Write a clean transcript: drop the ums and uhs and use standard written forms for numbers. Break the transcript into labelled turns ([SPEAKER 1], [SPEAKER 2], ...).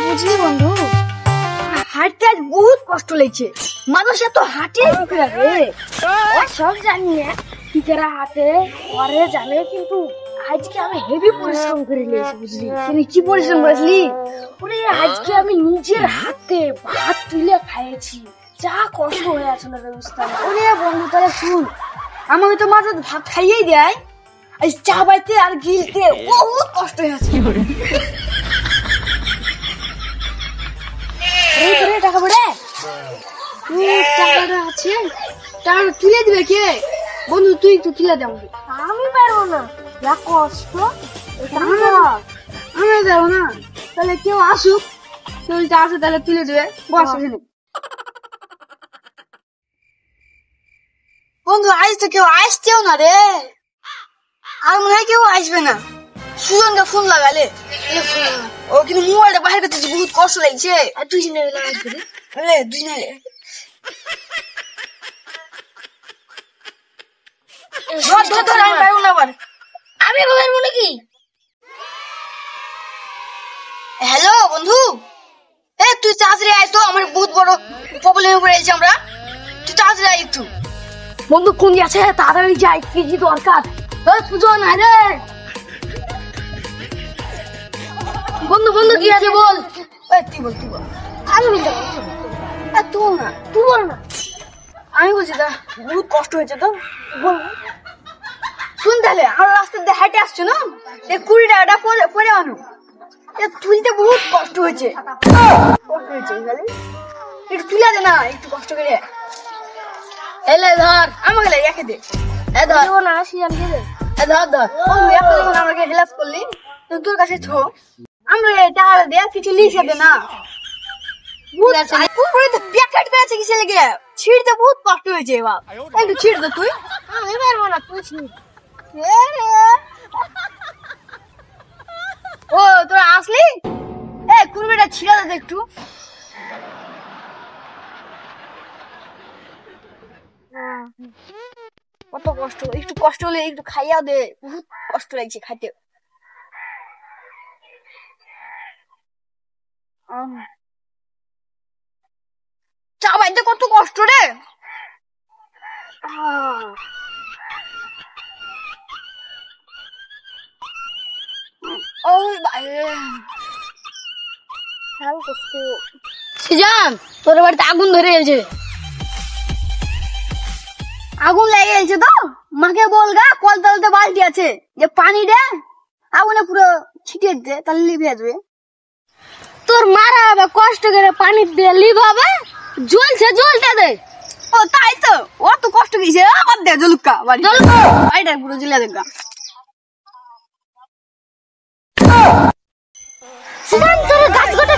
[SPEAKER 1] বুঝলি বন্ধু, হাঁটতে আজ বহুত কষ্ট লেগেছে। মানুষ এত হাঁটে রে, সব জানি কি করে হাঁটে ওরে জানে, কিন্তু আজকে আমি হেভি পরিশ্রম করে নিয়েছি বুঝলি। কিন্তু কি পরিশ্রম করেছিলি ওরে, আজকে আমি নিজের হাতে ভাত তুলে খাইয়েছি, যা কষ্ট হয়ে আছে না ব্যবস্থা। ওরে বন্ধু তাহলে শুন, আমাকে তো মাত্র ভাত খাইয়েই দেয়, আজ চা বাইতে আর গিলতে বহুত কষ্ট হয়ে আছে। টাকা পড়ে টাকাটা আছে, টাকাটা তুলে দিবে কে? বন্ধু তুই একটু তুলে দে আমাকে। আমি পারবো না, যা কষ্ট। আমি যাবো না, তাহলে কেউ আসুক, কেউ যদি আসে তাহলে তুলে দেবে। বস এখানে। বন্ধু আজ তো কেউ আসছেও না রে, আর মনে হয় কেউ আসবে না। সুজনকে ফোন লাগালে ও, কিন্তু মোবাইলটা বাইরে করতে বহুত কষ্ট লাগছে। আর তুই আমি পারবো নাকি? হ্যালো বন্ধু, তুই তাড়াতাড়ি আয় তো, আমার বহুত বড় প্রবলেমে পড়ে গেছি আমরা। তুই তাড়াতাড়ি আয় একটু। বন্ধু কোন আছে, তাড়াতাড়ি যাই, কি দরকার। সুজন আয় রে বন্ধু। বন্ধু কি আছে বল। তুই বল আমি বলতে তুই বল না। আমি বলছি তা বহুত কষ্ট হয়েছে তো বল। শুন তাহলে, আমার রাস্তা দিয়ে হাঁটে আসছো না, 20 টাকাটা পরে আনো। তুলতে বহুত কষ্ট হয়েছে, একটু তুলে দে না, একটু কষ্ট করে। এলে ধর, আমাকে রেখে দে। ধর না, ধর আমাকে হেল্প করলি, তোর কাছে ছো, আমরা টাকা দে, কিছু লিখে দে না। ছিঁড়তে বহুত কষ্ট হয়েছে, একটু ছিঁড় দে তুই। আমি পারবো না, তুই ছিঁড়। ও তোরা আসলি, কুড়িটা ছিঁড়া দে একটু। কত কষ্ট, একটু কষ্ট হলে একটু খাইয়া দে, বহুত কষ্ট লাগছে খাইতে। চা বাইতে কত কষ্ট রে। সিজান, তোর বাড়িতে আগুন ধরে গেছে। আগুন লেগে গেছে তো মাকে বলগা, কল তলতে বালতি আছে, যে পানি দে আগুনে পুরো ছিটিয়ে দে, তাহলে লিভে আসবে। তোর মারা হবে কষ্ট করে পানি দিয়ে লিভ হবে, জ্বলছে জ্বলতে দে। ও তাই তো, ও তো কষ্ট গেছে, আবার দে জলুকা বাড়িটা পুরো জ্বলে দেখা। গাছ গোটা